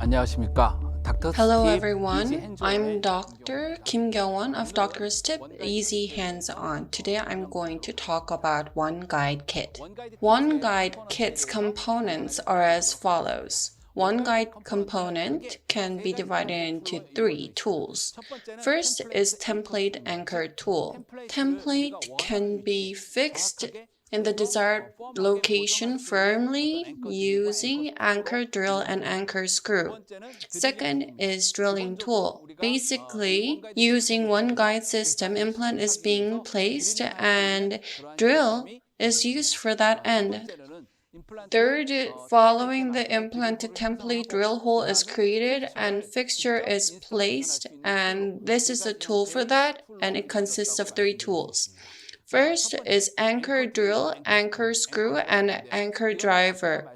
안녕하십니까. Hello everyone, I'm Dr. Kim Kyung-won of Doctor's Tip Easy Hands-On. Today I'm going to talk about OneGuide KIT. OneGuide KIT's components are as follows. OneGuide component can be divided into three tools. First is template anchor tool. Template can be fixed in the desired location firmly using anchor drill and anchor screw. Second is drilling tool. Basically, using OneGuide system, implant is being placed and drill is used for that end. Third, following the implant template, drill hole is created and fixture is placed, and this is a tool for that, and it consists of three tools. First is anchor drill, anchor screw, and anchor driver.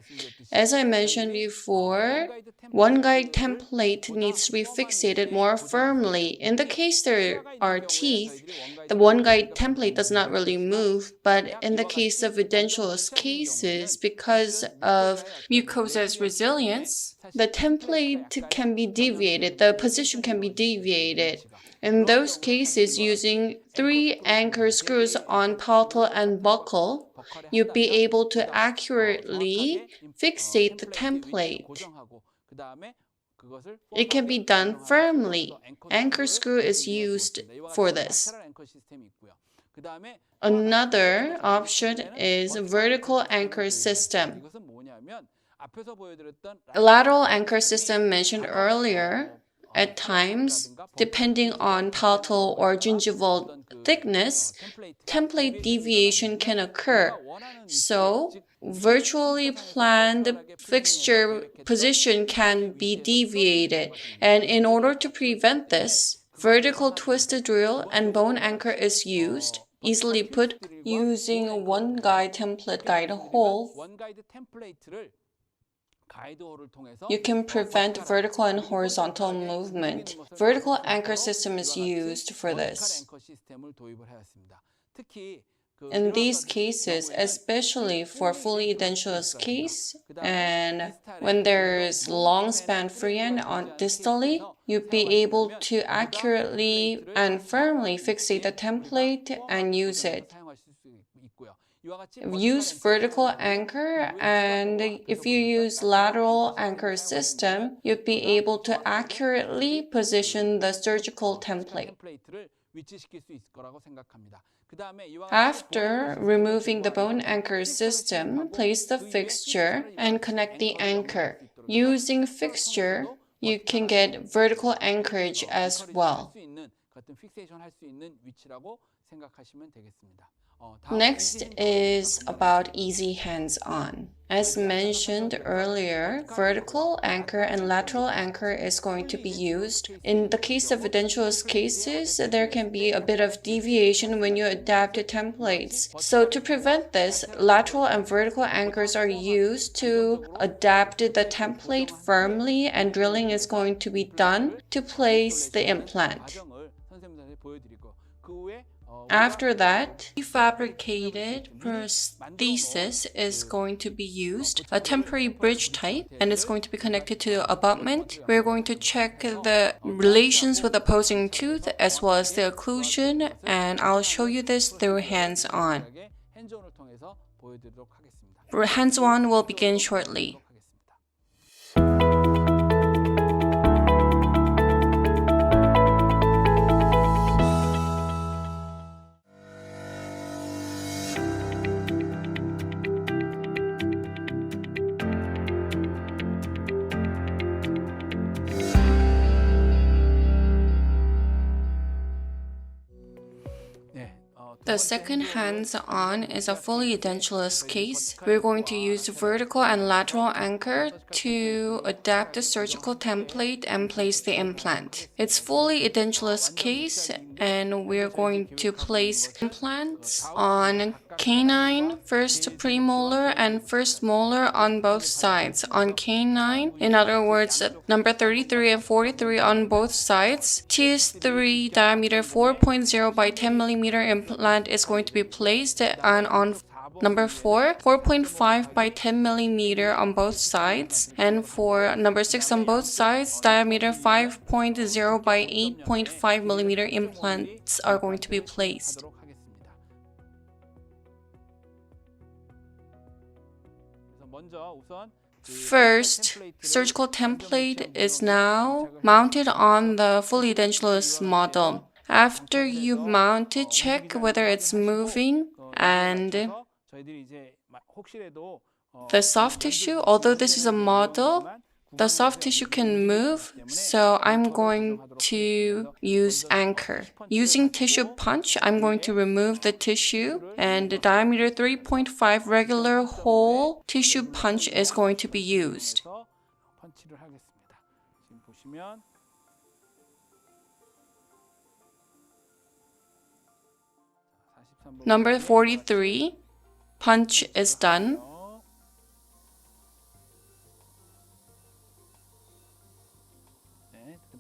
As I mentioned before, OneGuide template needs to be fixated more firmly. In the case there are teeth, the OneGuide template does not really move, but in the case of edentulous cases, because of mucosa's resilience, the template can be deviated, the position can be deviated. In those cases, using 3 anchor screws on palatal and buccal, you'll be able to accurately fixate the template. It can be done firmly. Anchor screw is used for this. Another option is vertical anchor system. Lateral anchor system mentioned earlier. At times, depending on palatal or gingival thickness, template deviation can occur. So, virtually planned fixture position can be deviated. And in order to prevent this, vertical twisted drill and bone anchor is used. Easily put, using OneGuide template guide hole, you can prevent vertical and horizontal movement. Vertical anchor system is used for this. In these cases, especially for fully edentulous case, and when there is long span free end on distally, you'll be able to accurately and firmly fixate the template and use it. Use vertical anchor, and if you use lateral anchor system, you'll be able to accurately position the surgical template. After removing the bone anchor system, place the fixture and connect the anchor. Using fixture, you can get vertical anchorage as well. Next is about easy hands-on. As mentioned earlier, vertical anchor and lateral anchor is going to be used. In the case of edentulous cases, there can be a bit of deviation when you adapt to templates. So to prevent this, lateral and vertical anchors are used to adapt the template firmly, and drilling is going to be done to place the implant. After that, prefabricated prosthesis is going to be used, a temporary bridge type, and it's going to be connected to the abutment. We're going to check the relations with opposing tooth as well as the occlusion, and I'll show you this through hands-on. Hands-on will begin shortly. The second hands-on is a fully edentulous case. We're going to use vertical and lateral anchor to adapt the surgical template and place the implant. It's fully edentulous case, and we're going to place implants on Canine, first premolar and first molar on both sides. On Canine, in other words, number 33 and 43 on both sides, TS3 diameter 4.0 by 10 mm implant is going to be placed, and on Number 4, 4.5 by 10 millimeter on both sides. And for number 6 on both sides, diameter 5.0 by 8.5 millimeter implants are going to be placed. First, surgical template is now mounted on the fully edentulous model. After you mount it, check whether it's moving, and the soft tissue, although this is a model, the soft tissue can move, so I'm going to use anchor. Using tissue punch, I'm going to remove the tissue, and the diameter 3.5 regular hole tissue punch is going to be used. Number 43, punch is done.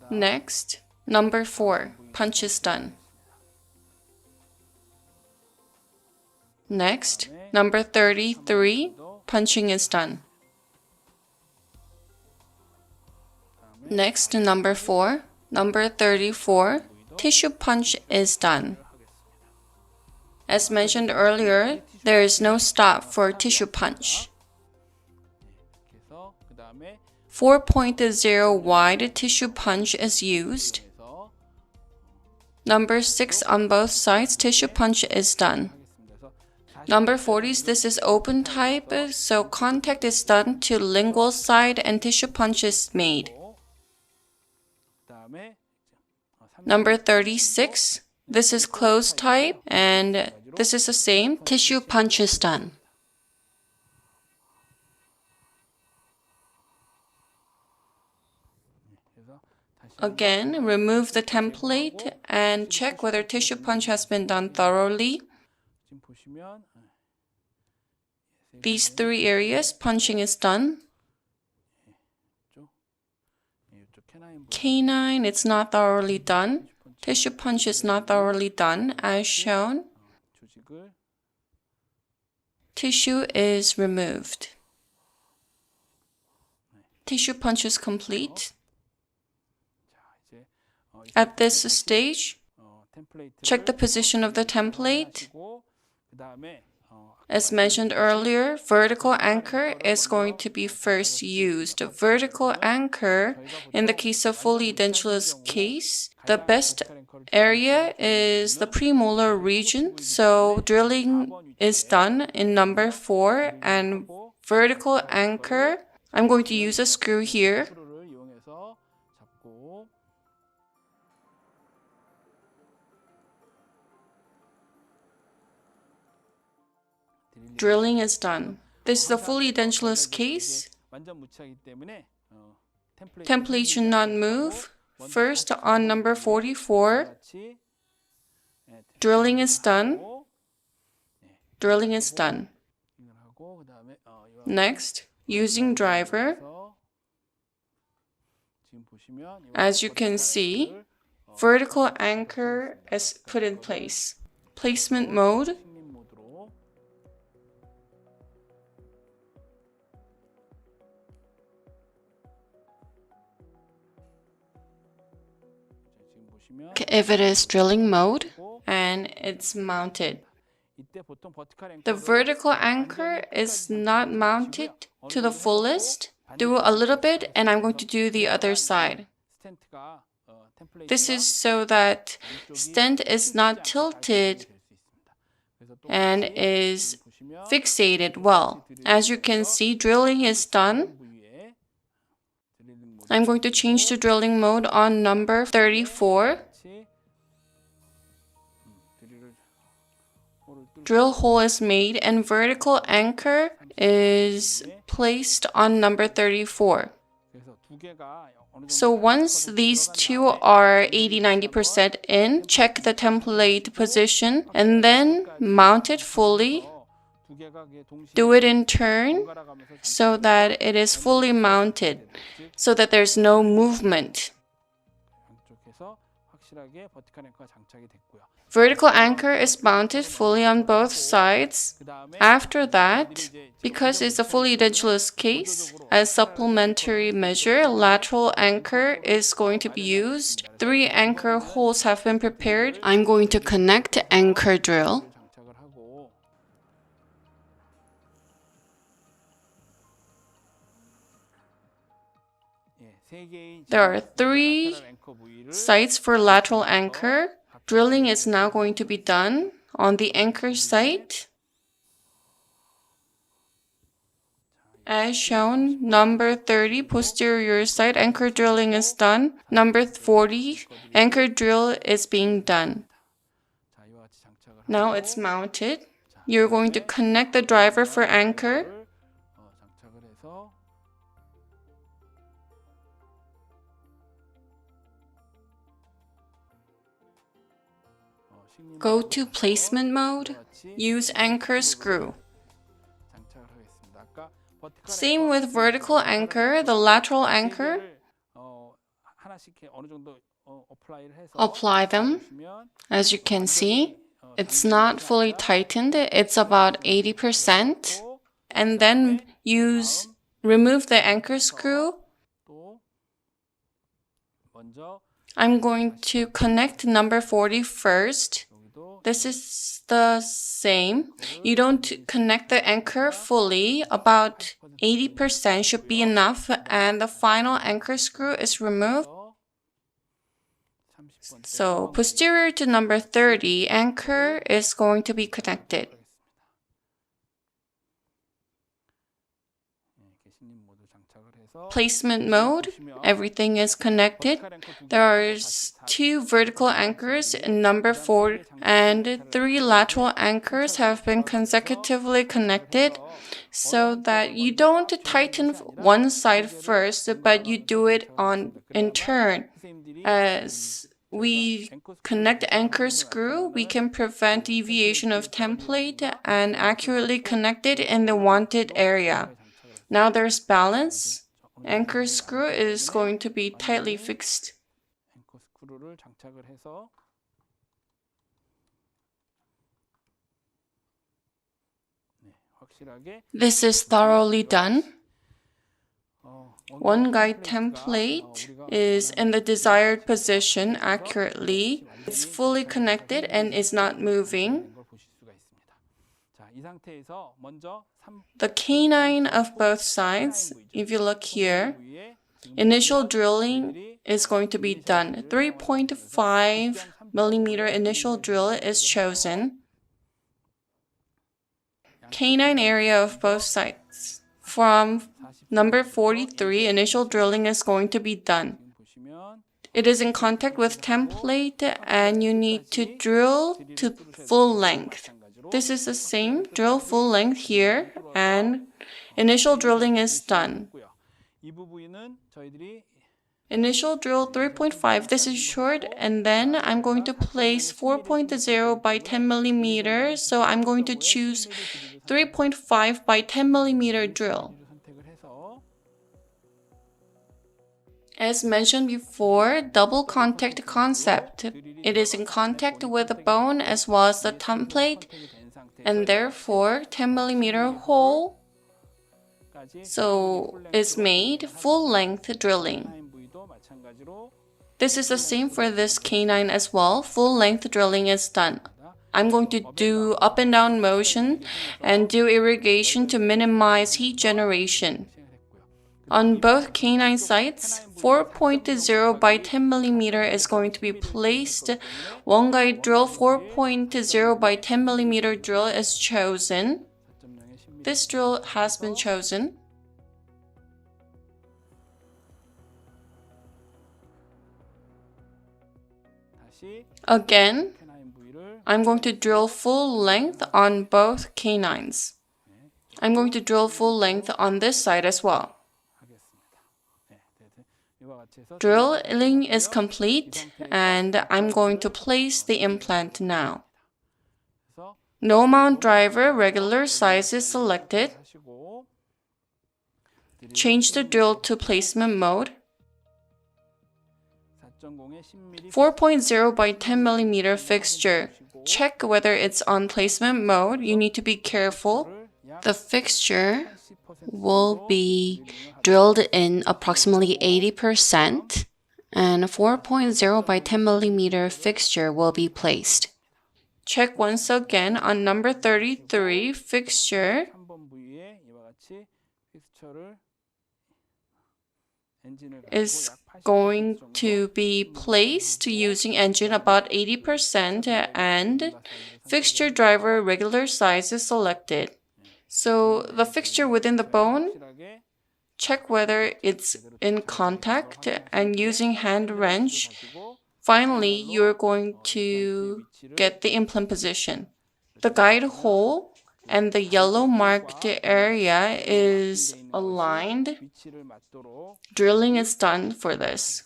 Next, number 4, punch is done. Next, number 33, punching is done. Next, number 4, number 34, tissue punch is done. As mentioned earlier, there is no stop for tissue punch. 4.0 wide tissue punch is used. Number 6 on both sides, tissue punch is done. Number 40, this is open type, so contact is done to lingual side and tissue punch is made. Number 36, this is closed type, and this is the same, tissue punch is done. Again, remove the template and check whether tissue punch has been done thoroughly. These 3 areas, punching is done. Canine, it's not thoroughly done. Tissue punch is not thoroughly done, as shown. Tissue is removed. Tissue punch is complete. At this stage, check the position of the template. As mentioned earlier, vertical anchor is going to be first used. Vertical anchor, in the case of fully edentulous case, the best area is the premolar region, so drilling is done in number 4, and vertical anchor, I'm going to use a screw here. Drilling is done. This is a fully edentulous case. Template should not move. First, on number 44, drilling is done. Drilling is done. Next, using driver. As you can see, vertical anchor is put in place. Placement mode. If it is drilling mode and it's mounted. The vertical anchor is not mounted to the fullest. Do a little bit and I'm going to do the other side. This is so that stent is not tilted and is fixated well. As you can see, drilling is done. I'm going to change to drilling mode on number 34. Drill hole is made and vertical anchor is placed on number 34. So once these 2 are 80-90% in, check the template position and then mount it fully. Do it in turn so that it is fully mounted, so that there's no movement. Vertical anchor is mounted fully on both sides. After that, because it's a fully edentulous case, as supplementary measure, lateral anchor is going to be used. 3 anchor holes have been prepared. I'm going to connect anchor drill. There are 3 sites for lateral anchor. Drilling is now going to be done on the anchor site. As shown, number 30, posterior side, anchor drilling is done. Number 40, anchor drill is being done. Now it's mounted. You're going to connect the driver for anchor. Go to placement mode. Use anchor screw. Same with vertical anchor, the lateral anchor. Apply them. As you can see, it's not fully tightened. It's about 80%. And then remove the anchor screw. I'm going to connect number 40 first. This is the same. You don't connect the anchor fully. About 80% should be enough, and the final anchor screw is removed. So posterior to number 30, anchor is going to be connected. Placement mode, everything is connected. There are 2 vertical anchors in number 4 and 3 lateral anchors have been consecutively connected so that you don't tighten one side first, but you do it in turn. As we connect anchor screw, we can prevent deviation of template and accurately connect it in the wanted area. Now there's balance. Anchor screw is going to be tightly fixed. This is thoroughly done. OneGuide template is in the desired position accurately. It's fully connected and is not moving. The canine of both sides, if you look here, initial drilling is going to be done. 3.5 millimeter initial drill is chosen. Canine area of both sides. From number 43, initial drilling is going to be done. It is in contact with template and you need to drill to full length. This is the same, drill full length here, and initial drilling is done. Initial drill 3.5, this is short, and then I'm going to place 4.0 by 10 millimeter, so I'm going to choose 3.5 by 10 millimeter drill. As mentioned before, double contact concept. It is in contact with the bone as well as the template, and therefore 10 millimeter hole is made full length drilling. This is the same for this canine as well. Full length drilling is done. I'm going to do up and down motion and do irrigation to minimize heat generation. On both canine sites, 4.0 by 10 millimeter is going to be placed. OneGuide drill 4.0 by 10 millimeter drill is chosen. This drill has been chosen. Again, I'm going to drill full length on both canines. I'm going to drill full length on this side as well. Drilling is complete, and I'm going to place the implant now. No mount driver, regular size is selected. Change the drill to placement mode. 4.0 by 10 millimeter fixture. check whether it's on placement mode. You need to be careful. The fixture will be drilled in approximately 80%, and a 4.0 by 10 millimeter fixture will be placed. Check once again on number 33 fixture. Is going to be placed using engine about 80% and fixture driver regular size is selected. So the fixture within the bone, check whether it's in contact and using hand wrench. Finally, you're going to get the implant position. The guide hole and the yellow marked area is aligned. Drilling is done for this.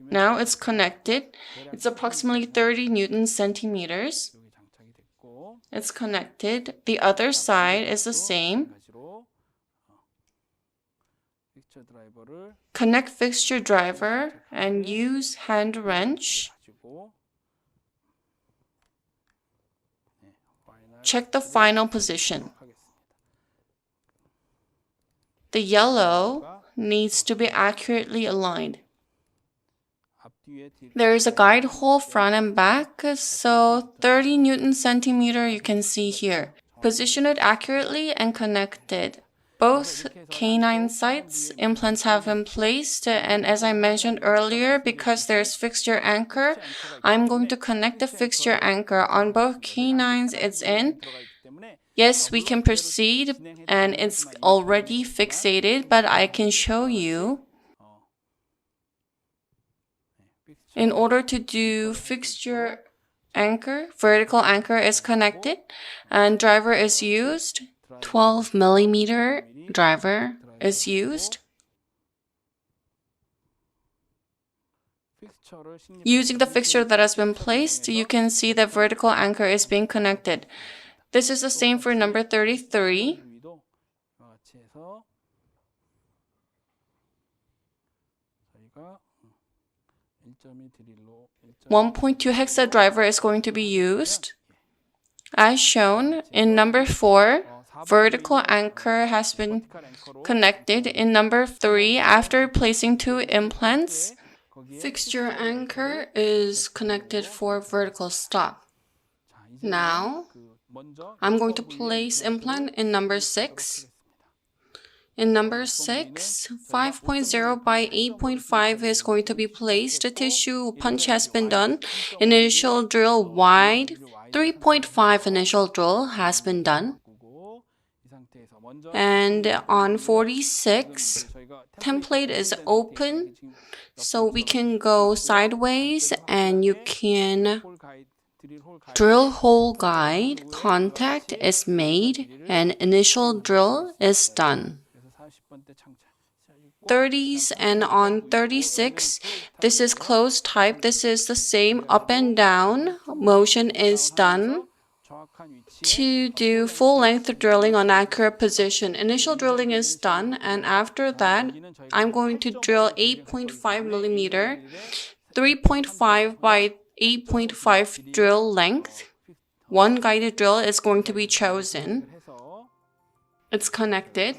Now it's connected. It's approximately 30 Newton centimeters. It's connected. The other side is the same. Connect fixture driver and use hand wrench. Check the final position. The yellow needs to be accurately aligned. There is a guide hole front and back, so 30 Newton centimeter you can see here. Position it accurately and connect it. Both canine sites, implants have been placed, and as I mentioned earlier, because there's fixture anchor, I'm going to connect the fixture anchor. On both canines, it's in. Yes, we can proceed, and it's already fixated, but I can show you. In order to do fixture anchor, vertical anchor is connected, and driver is used. 12 millimeter driver is used. Using the fixture that has been placed, you can see that vertical anchor is being connected. This is the same for number 33. 1.2 hexa driver is going to be used. As shown in number 4, vertical anchor has been connected. In number 3, after placing 2 implants, fixture anchor is connected for vertical stop. Now, I'm going to place implant in number 6. In number 6, 5.0 by 8.5 is going to be placed. The tissue punch has been done. Initial drill wide. 3.5 initial drill has been done. And on 46, template is open, so we can go sideways and you can drill hole guide. Contact is made and initial drill is done. 30s, and on 36, this is closed type. This is the same up and down. Motion is done to do full length drilling on accurate position. Initial drilling is done, and after that, I'm going to drill 8.5 millimeter, 3.5 by 8.5 drill length. One guided drill is going to be chosen. It's connected.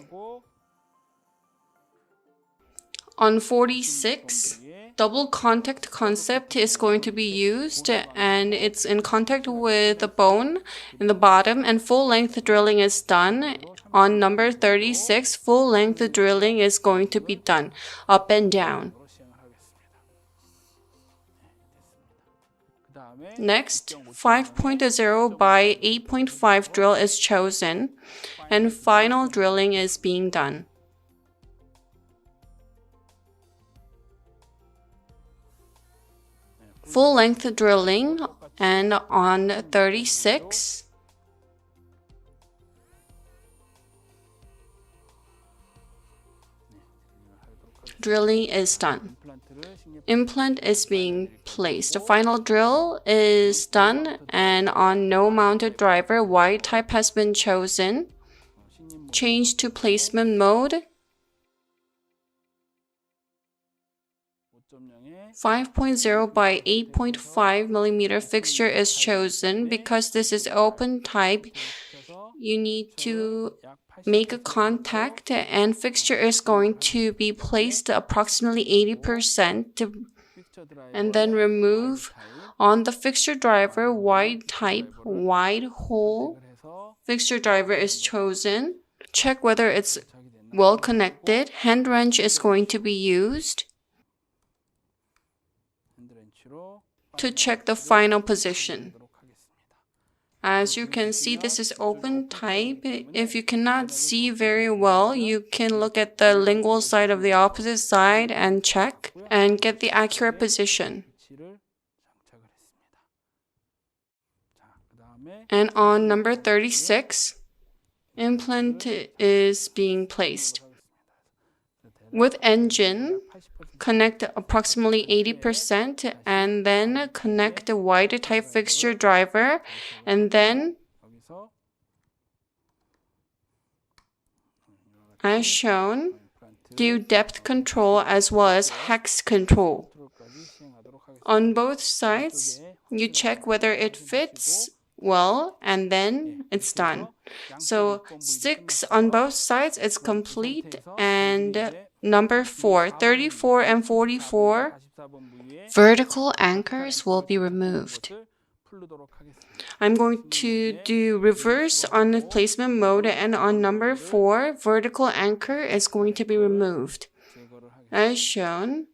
On 46, double contact concept is going to be used, and it's in contact with the bone in the bottom, and full length drilling is done. On number 36, full length drilling is going to be done, up and down. Next, 5.0 by 8.5 drill is chosen, and final drilling is being done. Full length drilling, and on 36, drilling is done. Implant is being placed. The final drill is done, and on no mounted driver, wide type has been chosen. Change to placement mode. 5.0 by 8.5 millimeter fixture is chosen. Because this is open type, you need to make a contact, and fixture is going to be placed approximately 80% and then remove. On the fixture driver, wide type, wide hole fixture driver is chosen. Check whether it's well connected. Hand wrench is going to be used to check the final position. As you can see, this is open type. If you cannot see very well, you can look at the lingual side of the opposite side and check and get the accurate position. And on number 36, implant is being placed. With engine, connect approximately 80% and then connect the wider type fixture driver, and then as shown, do depth control as well as hex control. On both sides, you check whether it fits well, and then it's done. So 6 on both sides is complete, and number 4, 34 and 44, vertical anchors will be removed. I'm going to do reverse on the placement mode, and on number 4, vertical anchor is going to be removed. As shown,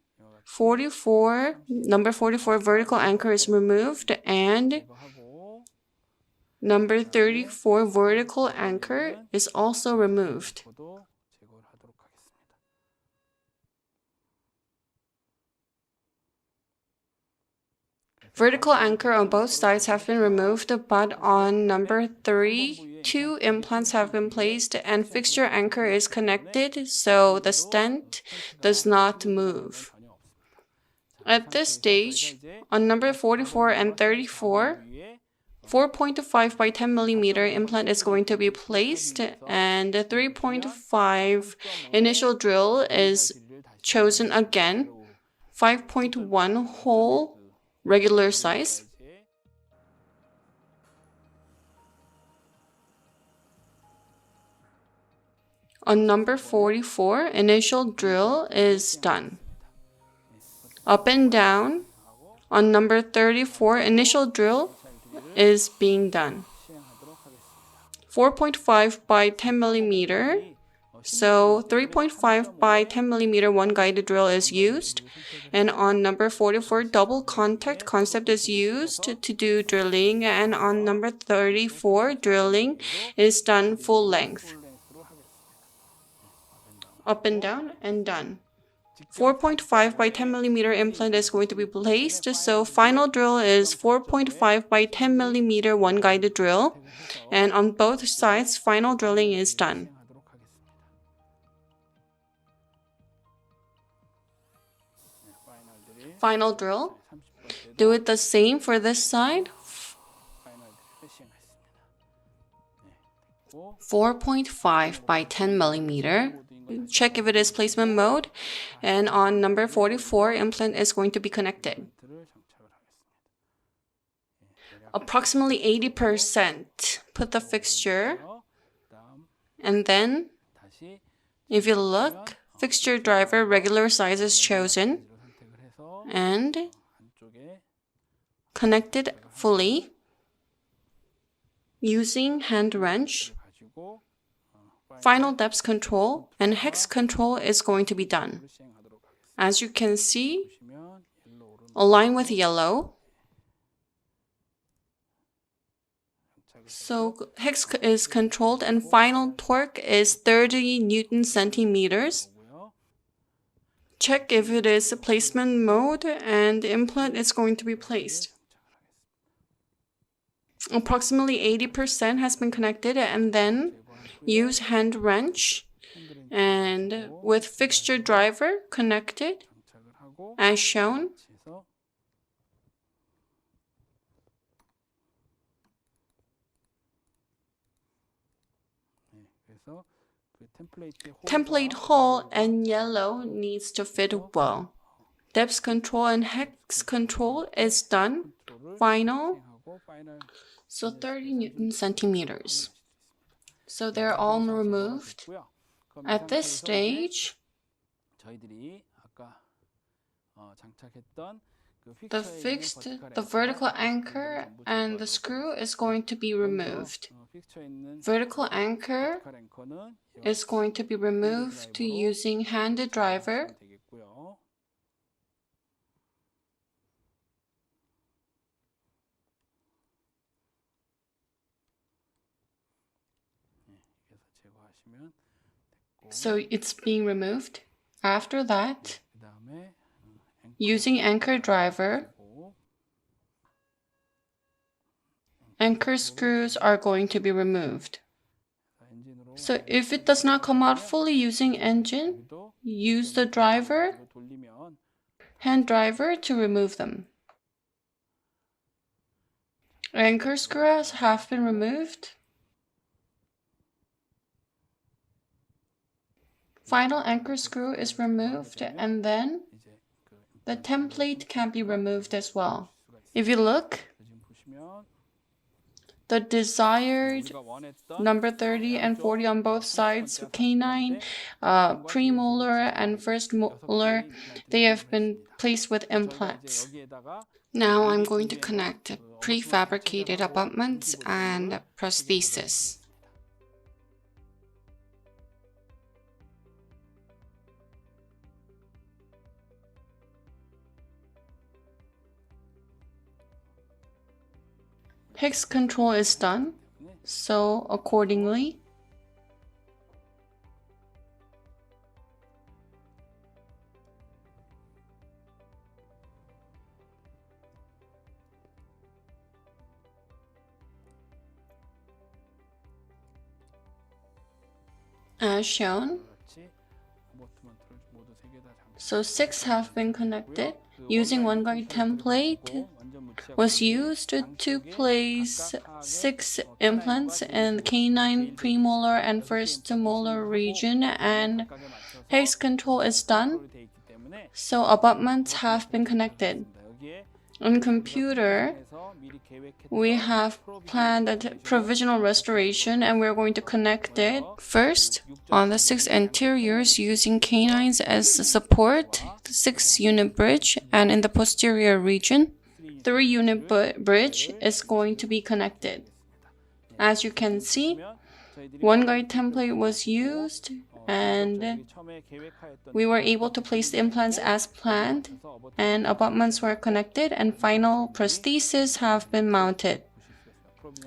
number 44 vertical anchor is removed, and number 34 vertical anchor is also removed. Vertical anchor on both sides have been removed, but on number 3, 2 implants have been placed and fixture anchor is connected, so the stent does not move. At this stage, on number 44 and 34, 4.5 by 10 millimeter implant is going to be placed, and the 3.5 initial drill is chosen again. 5.1 hole, regular size. On number 44, initial drill is done. Up and down. On number 34, initial drill is being done. 4.5 by 10 millimeter. So 3.5 by 10 millimeter one guided drill is used. And on number 44, double contact concept is used to do drilling. And on number 34, drilling is done full length. Up and down and done. 4.5 by 10 millimeter implant is going to be placed. So final drill is 4.5 by 10 millimeter one guided drill. And on both sides, final drilling is done. Final drill. Do it the same for this side. 4.5 by 10 millimeter. Check if it is placement mode. And on number 44, implant is going to be connected. Approximately 80%. Put the fixture. And then, if you look, fixture driver regular size is chosen. And connected fully using hand wrench. Final depth control and hex control is going to be done. As you can see, align with yellow. So hex is controlled and final torque is 30 Newton centimeters. Check if it is placement mode and the implant is going to be placed. Approximately 80% has been connected, and then use hand wrench and with fixture driver connected as shown. Template hole and yellow needs to fit well. depth control and hex control is done. Final. So 30 Newton centimeters. So they're all removed. At this stage, the vertical anchor and the screw is going to be removed. Vertical anchor is going to be removed using handed driver. So it's being removed. After that, using anchor driver, anchor screws are going to be removed. So if it does not come out fully using engine, use the driver, hand driver to remove them. Anchor screws have been removed. Final anchor screw is removed, and then the template can be removed as well. If you look, the desired number 30 and 40 on both sides, Canine, Premolar, and First Molar, they have been placed with implants. Now I'm going to connect prefabricated abutments and prosthesis. Hex control is done, so accordingly, as shown. So 6 have been connected. Using OneGuide template was used to place 6 implants in the canine, premolar, and first molar region, and hex control is done. So abutments have been connected. On computer, we have planned a provisional restoration, and we're going to connect it first on the 6 anteriors using canines as support, the 6-unit bridge, and in the posterior region, 3-unit bridge is going to be connected. As you can see, OneGuide template was used, and we were able to place the implants as planned, and abutments were connected, and final prostheses have been mounted.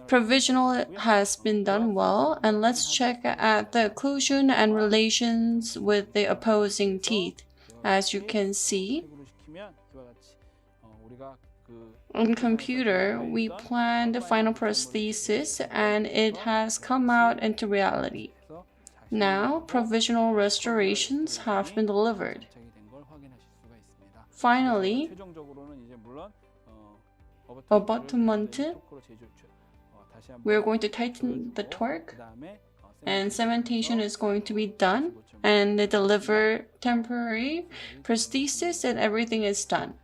Provisional has been done well, and let's check at the occlusion and relations with the opposing teeth. As you can see, on computer, we planned the final prosthesis, and it has come out into reality. Now, provisional restorations have been delivered. Finally, abutment, we're going to tighten the torque, and cementation is going to be done, and they deliver temporary prosthesis, and everything is done.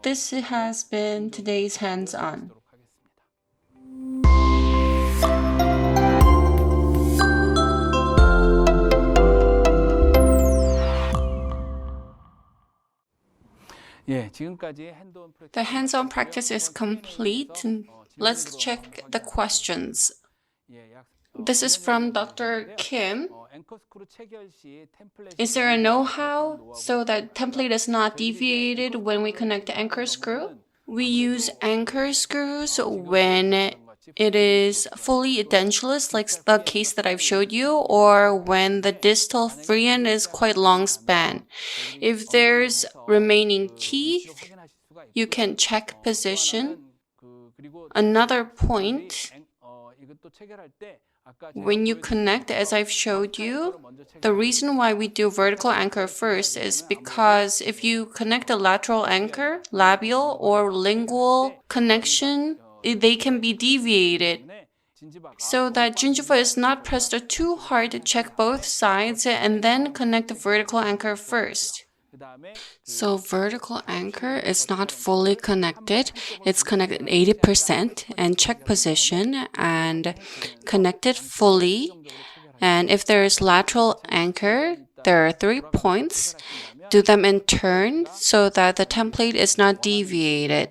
This has been today's hands-on. The hands-on practice is complete. Let's check the questions. This is from Dr. Kim. Is there a know-how so that template is not deviated when we connect the anchor screw? We use anchor screws when it is fully edentulous, like the case that I've showed you, or when the distal free end is quite long span. If there's remaining teeth, you can check position. Another point, when you connect, as I've showed you, the reason why we do vertical anchor first is because if you connect a lateral anchor, labial or lingual connection, they can be deviated. So that gingiva is not pressed too hard to check both sides and then connect the vertical anchor first. So vertical anchor is not fully connected. It's connected 80% and check position and connected fully. And if there is lateral anchor, there are 3 points. Do them in turn so that the template is not deviated.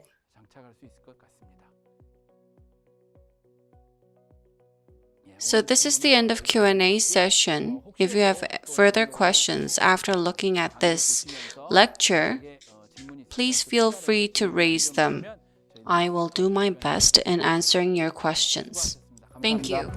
So this is the end of Q&A session. If you have further questions after looking at this lecture, please feel free to raise them. I will do my best in answering your questions. Thank you.